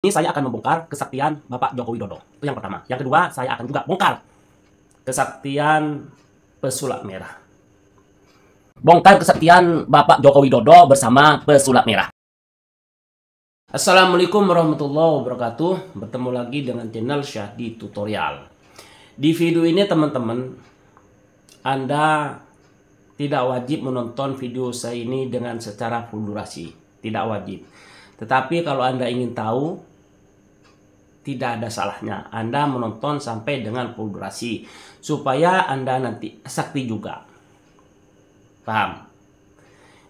Ini saya akan membongkar kesaktian Bapak Joko Widodo. Itu yang pertama. Yang kedua, saya akan juga bongkar kesaktian pesulap merah. Bongkar kesaktian Bapak Joko Widodo bersama pesulap merah. Assalamualaikum warahmatullahi wabarakatuh. Bertemu lagi dengan channel Syahdi Tutorial. Di video ini teman-teman, Anda tidak wajib menonton video saya ini dengan secara full durasi. Tidak wajib. Tetapi kalau Anda ingin tahu, tidak ada salahnya Anda menonton sampai dengan full durasi, supaya Anda nanti sakti juga. Paham?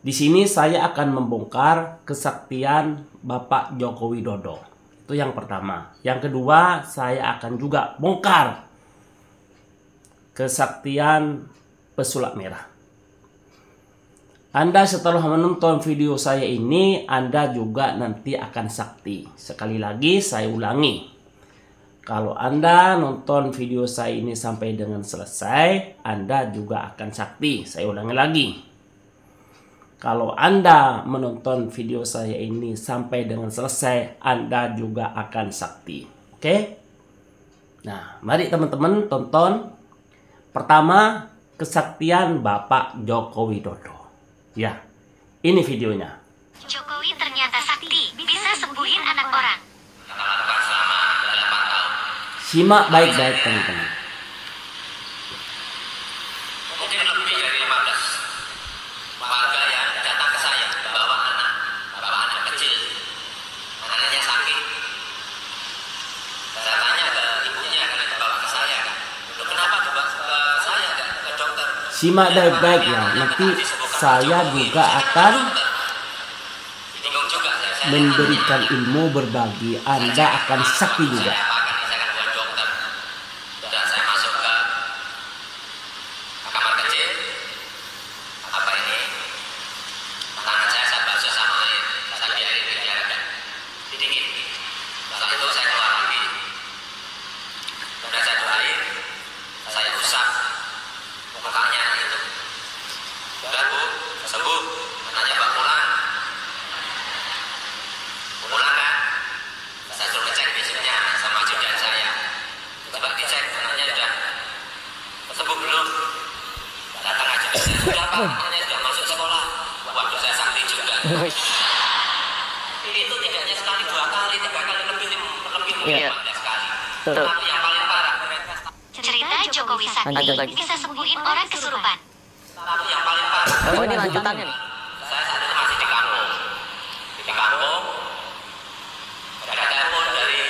Di sini saya akan membongkar kesaktian Bapak Joko Widodo. Itu yang pertama. Yang kedua, saya akan juga bongkar kesaktian pesulap merah. Anda setelah menonton video saya ini, Anda juga nanti akan sakti. Sekali lagi saya ulangi. Kalau Anda nonton video saya ini sampai dengan selesai, Anda juga akan sakti. Saya ulangi lagi. Kalau Anda menonton video saya ini sampai dengan selesai, Anda juga akan sakti. Oke? Nah, mari teman-teman tonton. Pertama, kesaktian Bapak Joko Widodo. Ya, ini videonya. Jokowi ternyata sakti, bisa sembuhin anak orang. Simak baik-baik teman-teman. Mungkin lebih dari 15 warga yang datang ke saya bawa anak kecil, anaknya sakit. Saya tanya ke ibunya, kan bawa ke saya. Loh, kenapa bawa ke saya, ke dokter? Simak baik-baik ya. Nanti saya juga akan memberikan ilmu berbagi. Anda akan sakti juga. Sudah masuk sekolah. Waduh, saya sakti juga. Itu tidaknya sekali, 2 kali, 3 kali, lebih sekali. Tapi yang paling parah, Cerita Jokowi sakti, bisa sembuhin orang kesurupan. tapi yang paling parah. Oh, ini lanjutannya nih. Saya saat itu masih di kampung. Di kampung, ada telepon dari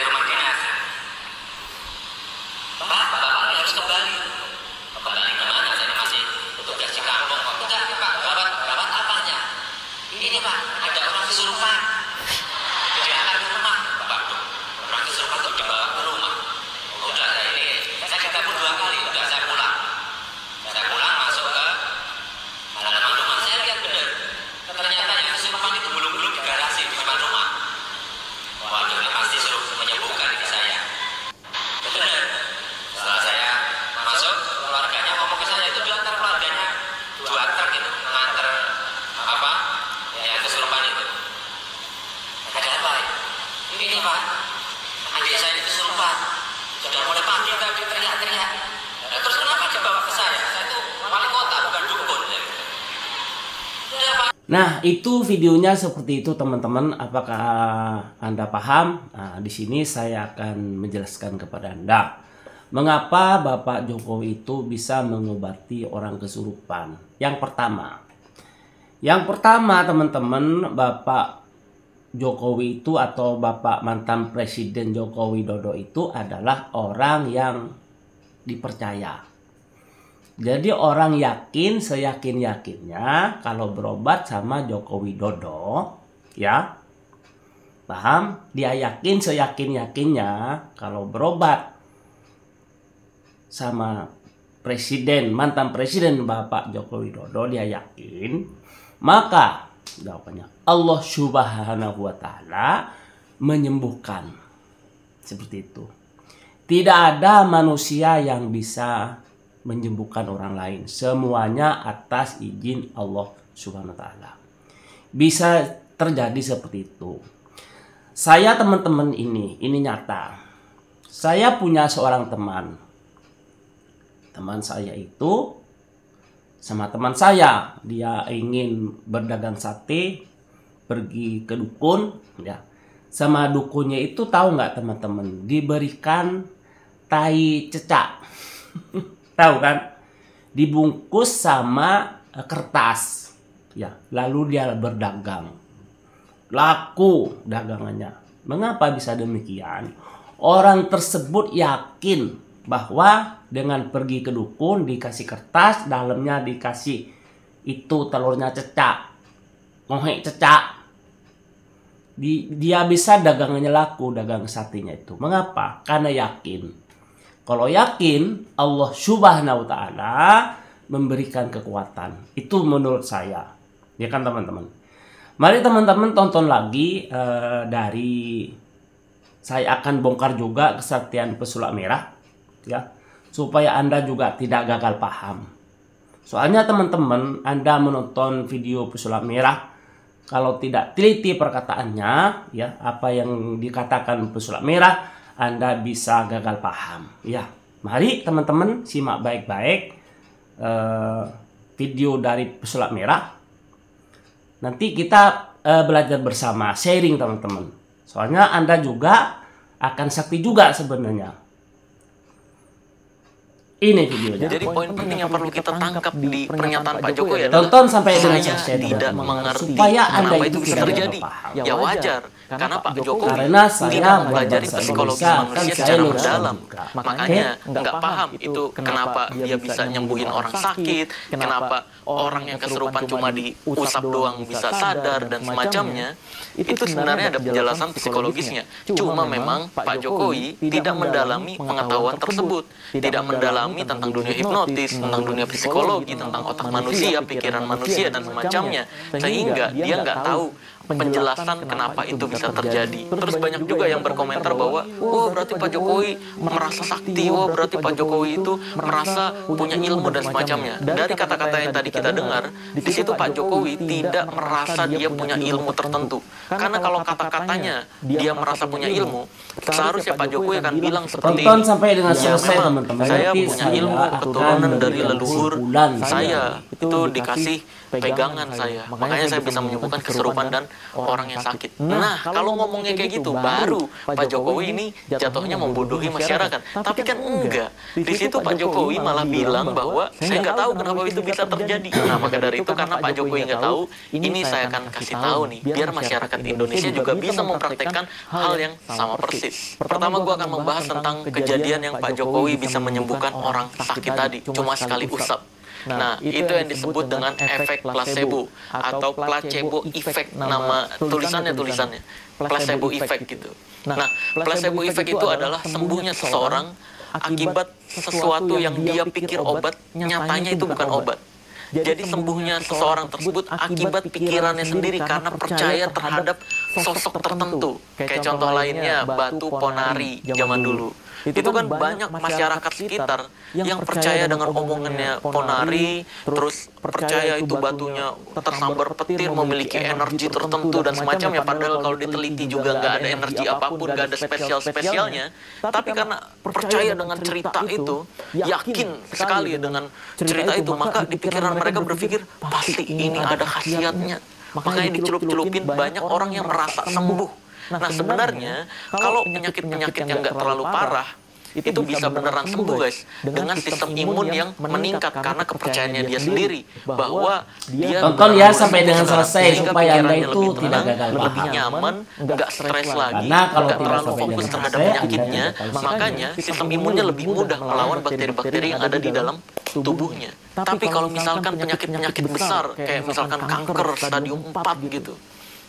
rumah dinas. Bapak harus kembali. Kembali kemana? Saya masih tugas di kampung. Enggak, Pak, gawat apanya? Ini Pak, ada orang kesurupan. Diantar ke rumah. Waduh, orang kesurupan kok dibawa ke rumah? Udah, saya ketemu 2 kali, udah saya pulang. Saya pulang masuk ke halaman rumah, saya lihat benar. Ternyata yang kesurupan itu belum di garasi di depan rumah. Waduh, ini pasti suruh menyembuhkan diri saya. Benar. Setelah saya masuk, keluarganya ngomong ke saya, itu diantar keluarganya 2 truk itu mengantar apa yang kesurupan itu. Ada apa ya? Ini Pak, adik saya ini kesurupan. Sudah mulai pagi tadi teriak-teriak. Terus kenapa dibawa ke saya? Saya itu wali kota, bukan dukun. Ya, Pak. Nah, itu videonya seperti itu teman-teman. Apakah Anda paham? Nah, di sini saya akan menjelaskan kepada Anda mengapa Bapak Jokowi itu bisa mengobati orang kesurupan. Yang pertama teman-teman, Bapak Jokowi itu atau Bapak mantan Presiden Joko Widodo itu adalah orang yang dipercaya. Jadi orang yakin, seyakin-yakinnya kalau berobat sama Joko Widodo, ya. Paham? Dia yakin, seyakin-yakinnya kalau berobat sama mantan presiden Bapak Joko Widodo, dia yakin, maka jawabannya Allah Subhanahu wa Ta'ala menyembuhkan. Seperti itu. Tidak ada manusia yang bisa menyembuhkan orang lain. Semuanya atas izin Allah Subhanahu wa Ta'ala. Bisa terjadi seperti itu. Saya teman-teman ini nyata. Saya punya seorang teman. Teman saya itu sama teman saya, dia ingin berdagang sate, pergi ke dukun, ya. Sama dukunnya itu tahu nggak teman-teman? Diberikan tai cecak, tahu kan? Dibungkus sama kertas, ya. Lalu dia berdagang, laku dagangannya. Mengapa bisa demikian? Orang tersebut yakin bahwa dengan pergi ke dukun dikasih kertas, dalamnya dikasih itu telurnya cecak, ngohek cecak, dia bisa dagangannya laku, dagang satenya itu. Mengapa? Karena yakin. Kalau yakin, Allah Subhanahu wa Ta'ala memberikan kekuatan. Itu menurut saya, ya kan teman-teman. Mari teman-teman tonton lagi dari saya akan bongkar juga kesaktian pesulap merah, ya, supaya Anda juga tidak gagal paham. Soalnya teman-teman, Anda menonton video pesulap merah, kalau tidak teliti perkataannya, ya, apa yang dikatakan pesulap merah, Anda bisa gagal paham. Ya, mari teman-teman simak baik-baik video dari pesulap merah. Nanti kita belajar bersama, sharing teman-teman. Soalnya Anda juga akan sakti juga sebenarnya. Ini videonya. Jadi poin penting yang perlu kita tangkap di pernyataan Pak Jokowi adalah tonton sampai dengan saya selesai tidak mengerti supaya Anda kenapa itu itu bisa tidak terjadi. paham. Ya wajar, karena Pak Jokowi Karena saya tidak mempelajari berbahasa psikologi Indonesia, manusia kan secara saya lulusan mendalam. juga. Makanya nggak paham itu kenapa dia bisa nyembuhin orang sakit, kenapa orang yang kesurupan cuma diusap doang bisa sadar dan semacamnya. Itu sebenarnya ada penjelasan psikologisnya. Cuma memang Pak Jokowi tidak mendalami pengetahuan tersebut, tidak mendalami tentang dunia hipnotis, tentang dunia psikologi, tentang otak manusia, pikiran manusia dan semacamnya, sehingga dia nggak tahu penjelasan kenapa itu bisa terjadi. Terus banyak juga yang berkomentar bahwa, wah berarti Pak Jokowi merasa sakti, wah berarti Pak Jokowi itu merasa punya ilmu dan semacamnya. Dari kata-kata yang tadi kita dengar, di situ Pak Jokowi tidak merasa dia punya ilmu tertentu. Karena kalau kata-katanya dia merasa punya ilmu, seharusnya Pak Jokowi akan bilang seperti Tonton ini. sampai dengan Ya selesai memang, teman-teman. saya Nanti punya saya ilmu akan keturunan dari memberikan leluhur kesimpulan saya, itu dikasih pegangan saya. Makanya saya bisa menyembuhkan kesurupan dan orang yang sakit. Nah, kalau ngomongnya kayak gitu, baru Pak Jokowi ini jatuhnya membodohi masyarakat. Tapi kan enggak. Di situ Pak Jokowi malah bilang bahwa saya nggak tahu kenapa itu bisa terjadi. Nah, maka dari itu karena Pak Jokowi nggak tahu, ini saya akan kasih tahu nih, biar masyarakat Indonesia juga bisa mempraktekkan hal yang sama persis. Pertama, gua akan membahas tentang kejadian yang Pak Jokowi bisa menyembuhkan orang sakit tadi, cuma sekali usap. Nah, itu yang disebut dengan efek placebo atau placebo effect, nama tulisannya placebo effect gitu. Nah, placebo effect itu adalah sembuhnya seseorang akibat sesuatu yang dia pikir obat, nyatanya itu bukan obat. Jadi sembuhnya seseorang tersebut akibat pikirannya sendiri karena percaya terhadap sosok tertentu. Kayak contoh lainnya Batu Ponari zaman dulu. Itu kan banyak masyarakat sekitar yang percaya dengan omongannya Ponari, terus percaya itu batunya tersambar petir, memiliki energi tertentu dan semacamnya. Padahal kalau diteliti juga nggak ada energi apapun, nggak ada spesial-spesialnya. Tapi karena percaya dengan cerita itu, yakin sekali dengan cerita itu, maka di pikiran mereka berpikir, pasti ini ada khasiatnya. Makanya dicelup-celupin banyak orang yang merasa sembuh. Nah, sebenarnya kalau penyakit-penyakit yang nggak terlalu parah, itu bisa beneran sembuh guys, dengan sistem imun yang meningkat karena kepercayaannya dia sendiri bahwa dia tonton ya sampai dengan selesai sehingga supaya Anda pikirannya itu lebih tidak tenang, gagal lebih paham. nyaman, nggak stres lagi, Karena kalau nggak tidak terlalu sampai fokus dengan terhadap selesai, penyakitnya. Anda tidak tahu. Makanya sistem imunnya lebih mudah melawan bakteri-bakteri yang ada di dalam tubuhnya. Tapi kalau misalkan penyakit-penyakit besar kayak misalkan kanker stadium 4 gitu,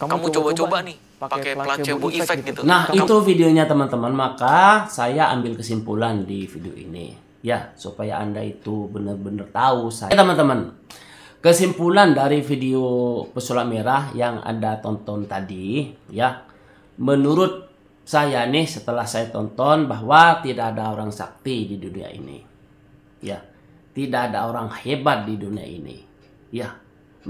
kamu coba-coba nih pakai placebo effect gitu. Nah, itu videonya teman-teman. Maka saya ambil kesimpulan di video ini, ya, supaya Anda itu benar-benar tahu. Saya teman-teman, kesimpulan dari video pesulap merah yang Anda tonton tadi, ya, menurut saya nih setelah saya tonton bahwa tidak ada orang sakti di dunia ini, ya, tidak ada orang hebat di dunia ini, ya,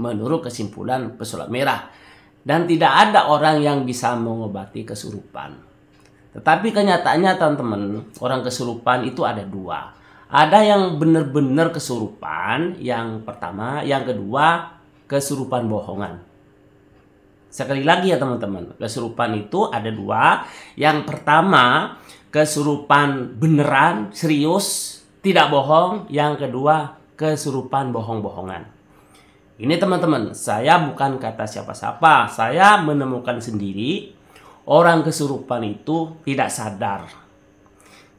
menurut kesimpulan pesulap merah. Dan tidak ada orang yang bisa mengobati kesurupan. Tetapi kenyataannya teman-teman, orang kesurupan itu ada dua. Ada yang benar-benar kesurupan, yang pertama. Yang kedua, kesurupan bohongan. Sekali lagi ya teman-teman, kesurupan itu ada dua. Yang pertama, kesurupan beneran, serius, tidak bohong. Yang kedua, kesurupan bohong-bohongan. Ini teman-teman, saya bukan kata siapa-siapa. Saya menemukan sendiri orang kesurupan itu tidak sadar.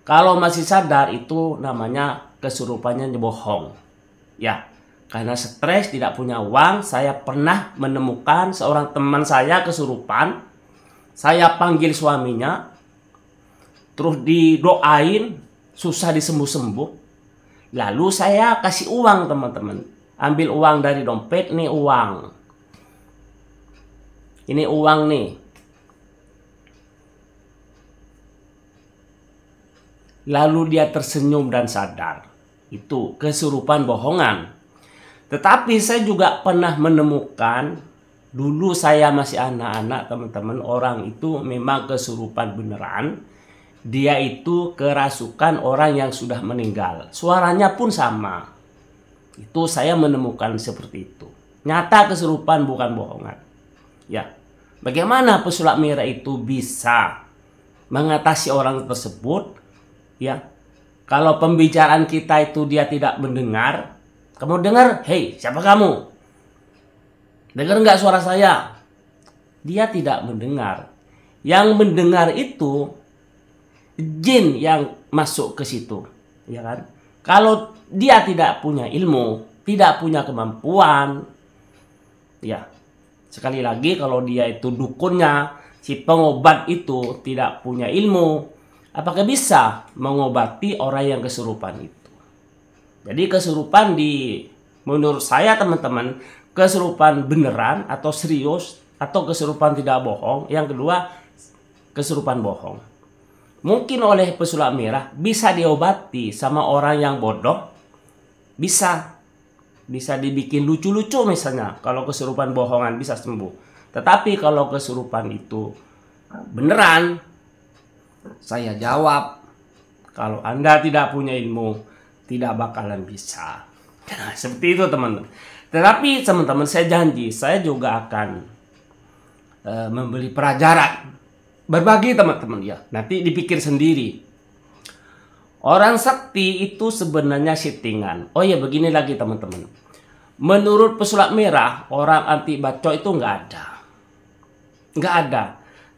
Kalau masih sadar itu namanya kesurupannya bohong. Ya, karena stres, tidak punya uang. Saya pernah menemukan seorang teman saya kesurupan. Saya panggil suaminya, terus didoain, susah disembuh-sembuh. Lalu saya kasih uang teman-teman. Ambil uang dari dompet, nih uang. Ini uang nih. Lalu dia tersenyum dan sadar. Itu kesurupan bohongan. Tetapi saya juga pernah menemukan, dulu saya masih anak-anak teman-teman, orang itu memang kesurupan beneran. Dia itu kerasukan orang yang sudah meninggal. Suaranya pun sama. Itu saya menemukan seperti itu. Nyata kesurupan bukan bohongan. Ya. Bagaimana pesulap merah itu bisa mengatasi orang tersebut? Ya. Kalau pembicaraan kita itu dia tidak mendengar, kamu dengar, "Hei, siapa kamu? Dengar nggak suara saya?" Dia tidak mendengar. Yang mendengar itu jin yang masuk ke situ, ya kan? Kalau dia tidak punya ilmu, tidak punya kemampuan, ya, sekali lagi kalau dia itu dukunnya, si pengobat itu tidak punya ilmu, apakah bisa mengobati orang yang kesurupan itu? Jadi kesurupan menurut saya teman-teman, kesurupan beneran atau serius, atau kesurupan tidak bohong. Yang kedua, kesurupan bohong. Mungkin oleh pesulap merah bisa diobati sama orang yang bodoh. Bisa dibikin lucu-lucu misalnya. Kalau kesurupan bohongan bisa sembuh. Tetapi kalau kesurupan itu beneran, saya jawab, kalau Anda tidak punya ilmu, tidak bakalan bisa. Nah, seperti itu teman-teman. Tetapi teman-teman, saya janji, saya juga akan memberi pelajaran. Berbagi teman-teman ya. Nanti dipikir sendiri. Orang sakti itu sebenarnya settingan. Oh ya, begini lagi teman-teman. Menurut pesulap merah, orang anti baco itu nggak ada. Nggak ada.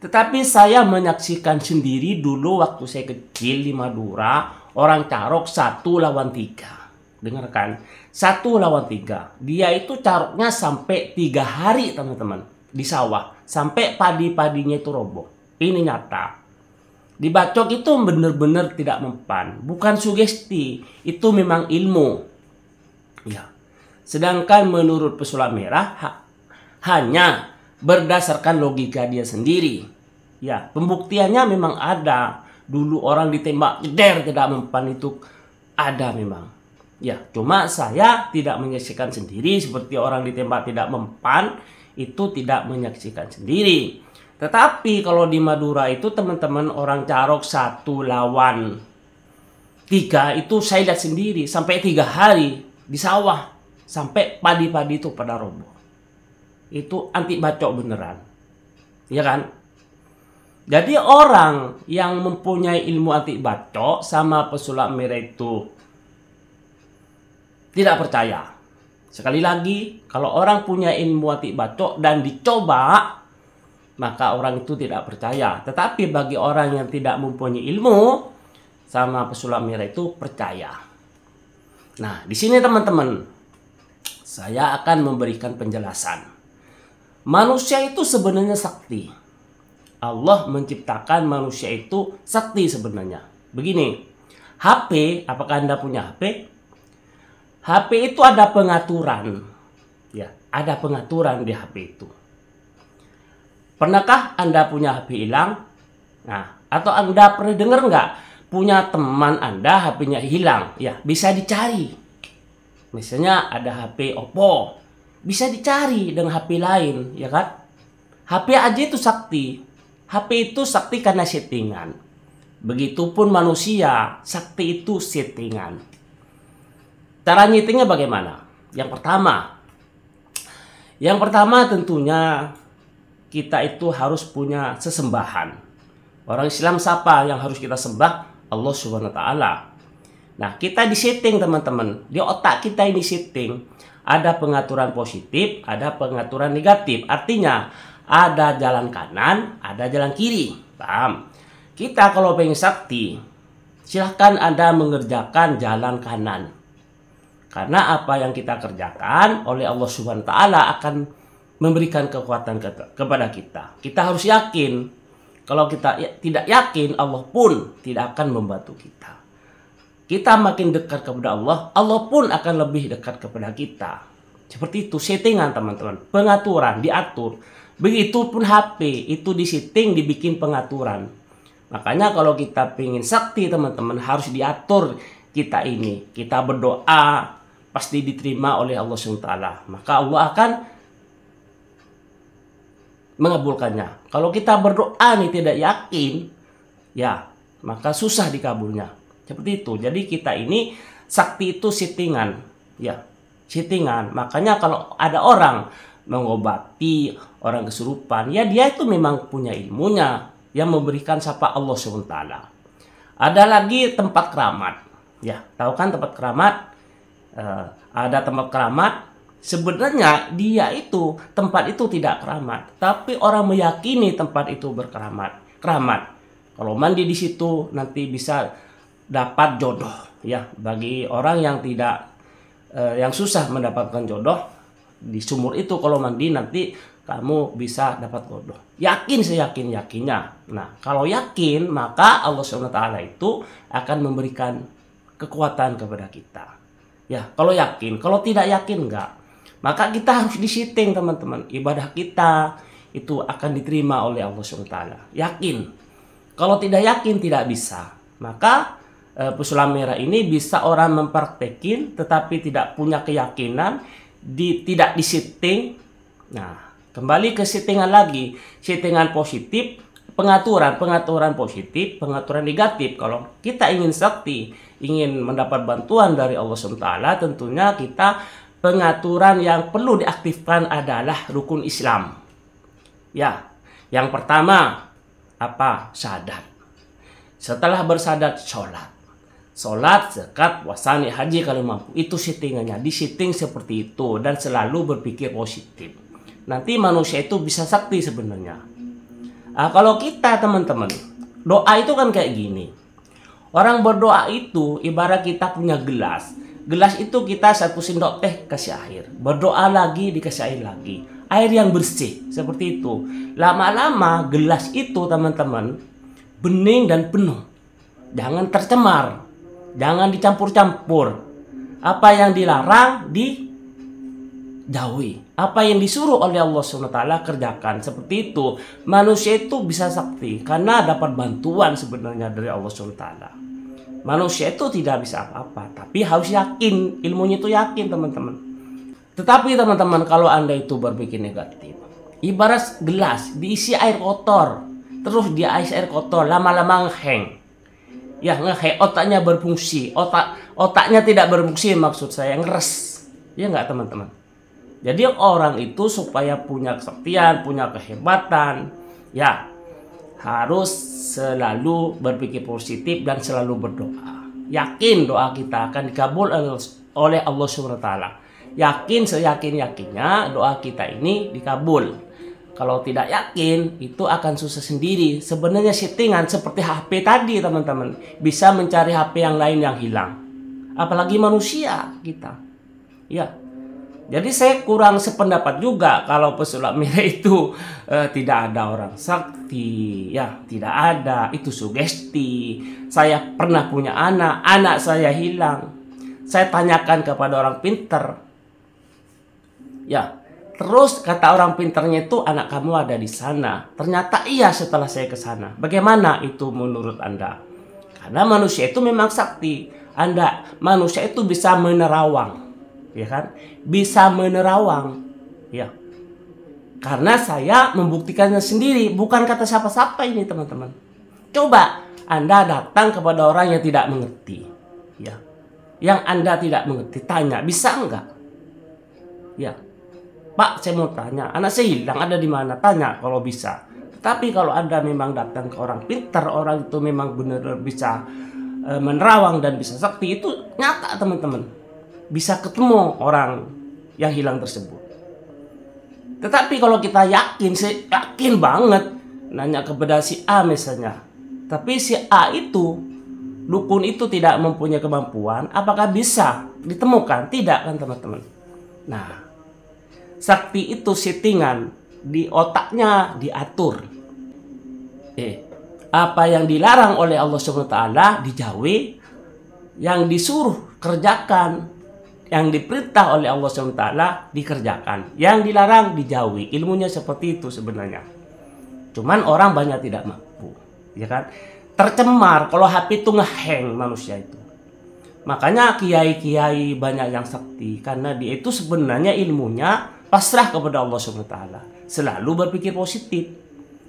Tetapi saya menyaksikan sendiri dulu waktu saya kecil di Madura, orang carok 1 lawan 3. Dengarkan, 1 lawan 3. Dia itu caroknya sampai 3 hari teman-teman di sawah. Sampai padi-padinya itu roboh. Ini nyata. Dibacok itu benar-benar tidak mempan. Bukan sugesti. Itu memang ilmu. Ya. Sedangkan menurut pesulap merah hanya berdasarkan logika dia sendiri. Ya, pembuktiannya memang ada. Dulu orang ditembak jeder tidak mempan itu ada memang. Ya, cuma saya tidak menyaksikan sendiri seperti orang ditembak tidak mempan itu tidak menyaksikan sendiri. Tetapi kalau di Madura itu teman-teman orang carok 1 lawan 3 itu saya lihat sendiri sampai 3 hari di sawah sampai padi-padi itu pada roboh. Itu anti bacok beneran, ya kan? Jadi orang yang mempunyai ilmu anti bacok sama pesulap merah itu tidak percaya. Sekali lagi, kalau orang punya ilmu anti bacok dan dicoba, maka orang itu tidak percaya. Tetapi bagi orang yang tidak mempunyai ilmu sama pesulap merah itu percaya. Nah, di sini teman-teman, saya akan memberikan penjelasan. Manusia itu sebenarnya sakti. Allah menciptakan manusia itu sakti sebenarnya. Begini, HP, apakah Anda punya HP? HP itu ada pengaturan. Ya, ada pengaturan di HP itu. Pernahkah Anda punya HP hilang? Nah, atau Anda pernah dengar nggak punya teman Anda HP-nya hilang? Ya, bisa dicari. Misalnya ada HP Oppo, bisa dicari dengan HP lain, ya kan? HP aja itu sakti. HP itu sakti karena settingan. Begitupun manusia, sakti itu settingan. Cara nyetingnya bagaimana? Yang pertama tentunya kita itu harus punya sesembahan. Orang Islam siapa yang harus kita sembah? Allah Subhanahu wa taala. Nah, kita di setting teman-teman. Di otak kita ini setting. Ada pengaturan positif, ada pengaturan negatif. Artinya, ada jalan kanan, ada jalan kiri. Paham? Kita kalau pengen sakti, silahkan Anda mengerjakan jalan kanan. Karena apa yang kita kerjakan oleh Allah Subhanahu wa taala akan memberikan kekuatan kepada kita. Kita harus yakin. Kalau kita tidak yakin, Allah pun tidak akan membantu kita. Kita makin dekat kepada Allah, Allah pun akan lebih dekat kepada kita. Seperti itu settingan teman-teman. Pengaturan, diatur. Begitupun HP, itu disetting, dibikin pengaturan. Makanya kalau kita pengen sakti teman-teman, harus diatur kita ini. Kita berdoa, pasti diterima oleh Allah SWT. Maka Allah akan mengabulkannya. Kalau kita berdoa nih tidak yakin, ya maka susah dikabulnya. Seperti itu. Jadi kita ini sakti itu settingan, ya settingan. Makanya kalau ada orang mengobati orang kesurupan, ya dia itu memang punya ilmunya yang memberikan siapa Allah SWT. Ada lagi tempat keramat, ya tahu kan tempat keramat? Ada tempat keramat. Sebenarnya dia itu tempat itu tidak keramat, tapi orang meyakini tempat itu berkeramat. Keramat. Kalau mandi di situ nanti bisa dapat jodoh, ya bagi orang yang tidak yang susah mendapatkan jodoh di sumur itu, kalau mandi nanti kamu bisa dapat jodoh. Yakin seyakin-yakinnya. Nah, kalau yakin maka Allah SWT itu akan memberikan kekuatan kepada kita. Ya, kalau yakin, kalau tidak yakin enggak. Maka kita harus disetting teman-teman. Ibadah kita itu akan diterima oleh Allah SWT. Yakin. Kalau tidak yakin tidak bisa. Maka pesulap merah ini bisa orang mempraktekin tetapi tidak punya keyakinan, tidak disetting. Nah, kembali ke settingan lagi. Settingan positif, pengaturan positif, pengaturan negatif. Kalau kita ingin sakti, ingin mendapat bantuan dari Allah SWT, tentunya kita pengaturan yang perlu diaktifkan adalah rukun Islam. Ya, yang pertama apa? Syahadat. Setelah bersyahadat, sholat, zakat, puasa, haji kalau mampu. Itu settingannya, disetting seperti itu dan selalu berpikir positif. Nanti manusia itu bisa sakti sebenarnya. Nah, kalau kita teman-teman, doa itu kan kayak gini. Orang berdoa itu ibarat kita punya gelas. Gelas itu kita 1 sendok teh kasih air. Berdoa lagi dikasih air lagi. Air yang bersih seperti itu. Lama-lama gelas itu teman-teman bening dan penuh. Jangan tercemar. Jangan dicampur-campur. Apa yang dilarang dijauhi. Apa yang disuruh oleh Allah SWT kerjakan. Seperti itu. Manusia itu bisa sakti karena dapat bantuan sebenarnya dari Allah SWT. Manusia itu tidak bisa apa-apa, tapi harus yakin, ilmunya itu yakin teman-teman. Tetapi teman-teman, kalau Anda itu berpikir negatif, ibarat gelas diisi air kotor, terus dia isi air kotor, lama-lama ngeheng. Ya ngeheng, otaknya berfungsi, otaknya tidak berfungsi, maksud saya ngeres. Ya enggak teman-teman? Jadi orang itu supaya punya kesaktian, punya kehebatan, ya harus selalu berpikir positif dan selalu berdoa. Yakin doa kita akan dikabul oleh Allah SWT. Yakin seyakin-yakinnya doa kita ini dikabul. Kalau tidak yakin, itu akan susah sendiri. Sebenarnya settingan seperti HP tadi teman-teman. Bisa mencari HP yang lain yang hilang. Apalagi manusia kita. Ya. Jadi saya kurang sependapat juga kalau pesulap merah itu tidak ada orang sakti, ya tidak ada, itu sugesti. Saya pernah punya anak saya hilang. Saya tanyakan kepada orang pinter, ya terus kata orang pinternya itu anak kamu ada di sana. Ternyata iya setelah saya ke sana. Bagaimana itu menurut Anda? Karena manusia itu memang sakti. Manusia itu bisa menerawang. Ya kan, bisa menerawang, ya Karena saya membuktikannya sendiri, bukan kata siapa-siapa ini teman-teman. Coba Anda datang kepada orang yang tidak mengerti, ya, yang Anda tidak mengerti, tanya, bisa enggak? Ya, Pak, saya mau tanya, anak saya hilang, ada di mana? Tanya kalau bisa. Tapi kalau Anda memang datang ke orang pintar, orang itu memang benar-benar bisa menerawang dan bisa sakti, itu nyata teman-teman. Bisa ketemu orang yang hilang tersebut. Tetapi kalau kita yakin, saya yakin banget nanya kepada si A misalnya, tapi si A itu, dukun itu tidak mempunyai kemampuan, apakah bisa ditemukan? Tidak kan teman-teman. Nah, sakti itu settingan di otaknya diatur. Apa yang dilarang oleh Allah SWT dijauhi, yang disuruh kerjakan, yang diperintah oleh Allah SWT dikerjakan, yang dilarang dijauhi. Ilmunya seperti itu sebenarnya. Cuman orang banyak tidak mampu, ya kan? Tercemar kalau HP itu ngehang manusia itu. Makanya kiai-kiai banyak yang sakti, karena dia itu sebenarnya ilmunya pasrah kepada Allah SWT. Selalu berpikir positif,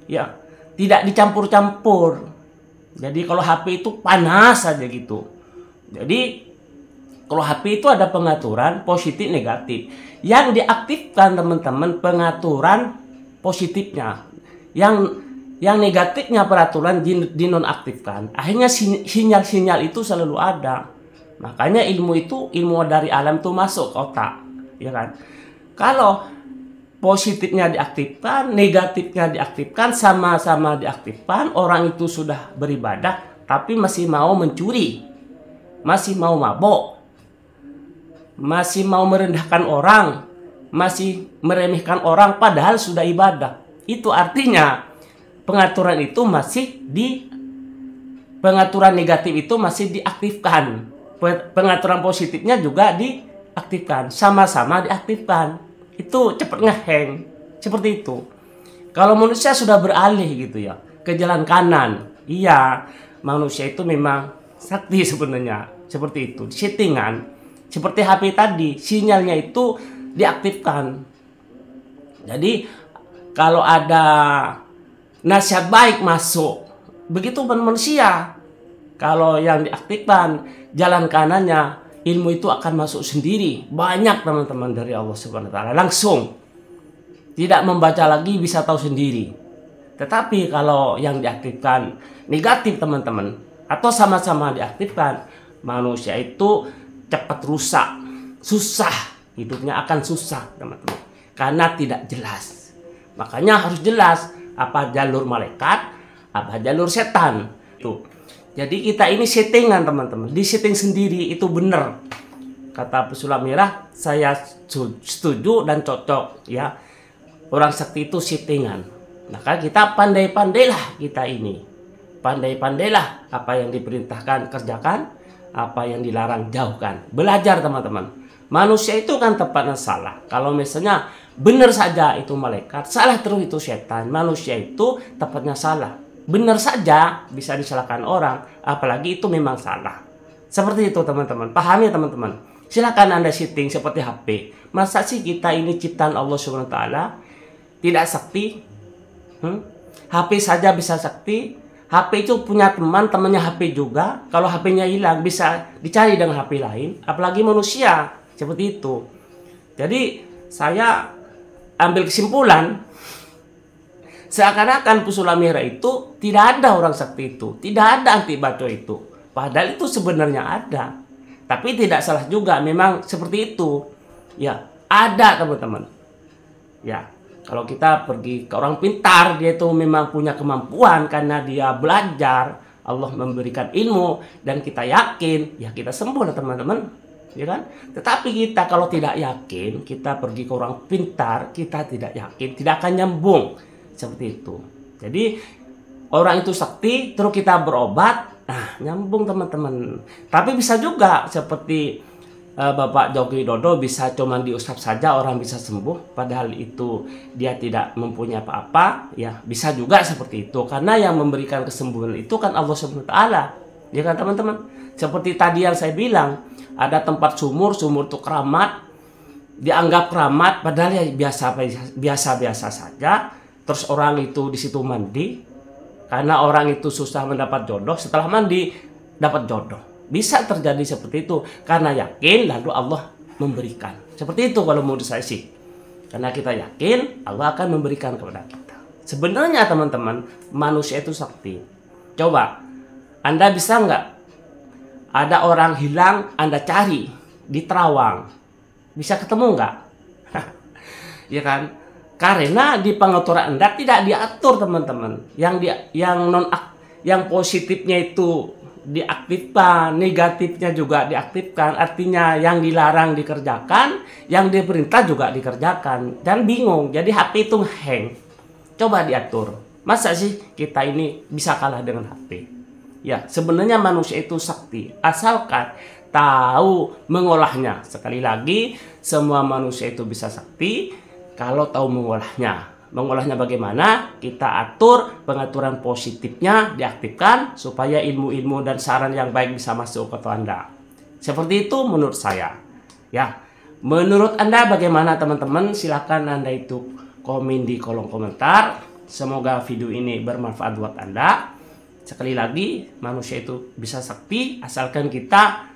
ya, tidak dicampur-campur. Jadi kalau HP itu panas saja gitu. Jadi kalau HP itu ada pengaturan positif negatif. Yang diaktifkan teman-teman pengaturan positifnya. Yang negatifnya peraturan dinonaktifkan. Akhirnya sinyal-sinyal itu selalu ada. Makanya ilmu itu, ilmu dari alam itu masuk ke otak, ya kan? Kalau positifnya diaktifkan, negatifnya diaktifkan, sama-sama diaktifkan, orang itu sudah beribadah tapi masih mau mencuri, masih mau mabok, masih mau merendahkan orang, masih meremehkan orang padahal sudah ibadah. Itu artinya pengaturan itu masih pengaturan negatif itu masih diaktifkan. Pengaturan positifnya juga diaktifkan, sama-sama diaktifkan. Itu cepat ngehang. Seperti itu. Kalau manusia sudah beralih gitu ya ke jalan kanan, iya, manusia itu memang sakti sebenarnya. Seperti itu, settingan. Seperti HP tadi, sinyalnya itu diaktifkan. Jadi kalau ada nasihat baik masuk, begitu manusia. Kalau yang diaktifkan jalan kanannya, ilmu itu akan masuk sendiri. Banyak teman-teman dari Allah Subhanahu wa taala langsung. Tidak membaca lagi, bisa tahu sendiri. Tetapi kalau yang diaktifkan negatif teman-teman, atau sama-sama diaktifkan, manusia itu cepat rusak, susah, hidupnya akan susah teman-teman, karena tidak jelas. Makanya harus jelas apa jalur malaikat, apa jalur setan. Tuh. Jadi kita ini settingan teman-teman, di setting sendiri itu benar. Kata pesulap merah, saya setuju dan cocok ya. Orang sakti itu settingan. Maka kita pandai-pandailah kita ini. Pandai-pandailah apa yang diperintahkan kerjakan, apa yang dilarang jauhkan. Belajar teman-teman. Manusia itu kan tempatnya salah. Kalau misalnya benar saja itu malaikat, salah terus itu setan. Manusia itu tempatnya salah. Benar saja bisa disalahkan orang, apalagi itu memang salah. Seperti itu teman-teman. Pahami teman-teman. Silakan Anda setting seperti HP. Masa sih kita ini ciptaan Allah Subhanahu wa taala tidak sakti? HP saja bisa sakti. HP itu punya teman, temannya HP juga. Kalau HP-nya hilang bisa dicari dengan HP lain, apalagi manusia. Seperti itu. Jadi saya ambil kesimpulan, seakan-akan pesulap merah itu tidak ada orang sakti itu, tidak ada anti baco itu. Padahal itu sebenarnya ada. Tapi tidak salah juga, memang seperti itu. Ya, ada teman-teman. Ya. Kalau kita pergi ke orang pintar, dia itu memang punya kemampuan karena dia belajar, Allah memberikan ilmu dan kita yakin, ya kita sembuh lah teman-teman, ya kan? Tetapi kita kalau tidak yakin, kita pergi ke orang pintar, kita tidak yakin, tidak akan nyambung seperti itu. Jadi orang itu sakti, terus kita berobat, nah nyambung teman-teman. Tapi bisa juga seperti Bapak Joko Widodo bisa cuma diusap saja orang bisa sembuh, padahal itu dia tidak mempunyai apa-apa, ya bisa juga seperti itu, karena yang memberikan kesembuhan itu kan Allah Subhanahu wa taala, ya kan teman-teman. Seperti tadi yang saya bilang, ada tempat sumur itu keramat, dianggap keramat padahal ya biasa-biasa saja. Terus orang itu di situ mandi karena orang itu susah mendapat jodoh, setelah mandi dapat jodoh. Bisa terjadi seperti itu karena yakin lalu Allah memberikan. Seperti itu kalau menurut saya sih. Karena kita yakin Allah akan memberikan kepada kita. Sebenarnya teman-teman, manusia itu sakti. Coba Anda bisa nggak ada orang hilang Anda cari di Terawang, bisa ketemu nggak? Ya kan? Karena di pengaturan Anda tidak diatur teman-teman. Yang positifnya itu diaktifkan, negatifnya juga diaktifkan. Artinya yang dilarang dikerjakan, yang diperintah juga dikerjakan. Dan bingung, jadi HP itu hang. Coba diatur. Masa sih kita ini bisa kalah dengan HP? Ya, sebenarnya manusia itu sakti, asalkan tahu mengolahnya. Sekali lagi, semua manusia itu bisa sakti kalau tahu mengolahnya. Mengolahnya bagaimana? Kita atur, pengaturan positifnya diaktifkan supaya ilmu-ilmu dan saran yang baik bisa masuk ke Anda. Seperti itu menurut saya. Ya, menurut Anda bagaimana teman-teman? Silakan Anda itu komen di kolom komentar. Semoga video ini bermanfaat buat Anda. Sekali lagi, manusia itu bisa sakti asalkan kita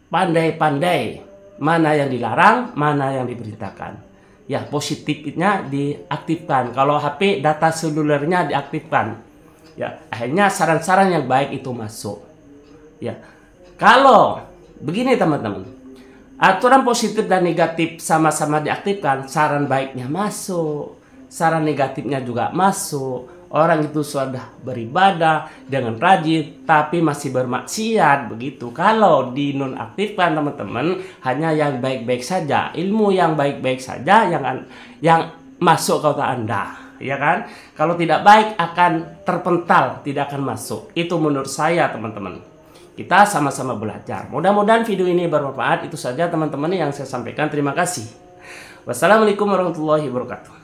pandai-pandai mana yang dilarang, mana yang diperintahkan. Ya, positifnya diaktifkan. Kalau HP data selulernya diaktifkan. Ya, akhirnya saran-saran yang baik itu masuk. Ya. Kalau begini teman-teman, aturan positif dan negatif sama-sama diaktifkan, saran baiknya masuk, saran negatifnya juga masuk. Orang itu sudah beribadah dengan rajin tapi masih bermaksiat begitu. Kalau dinonaktifkan teman-teman, hanya yang baik-baik saja, ilmu yang baik-baik saja yang masuk ke otak Anda, ya kan? Kalau tidak baik akan terpental, tidak akan masuk. Itu menurut saya teman-teman. Kita sama-sama belajar. Mudah-mudahan video ini bermanfaat. Itu saja teman-teman yang saya sampaikan. Terima kasih. Wassalamualaikum warahmatullahi wabarakatuh.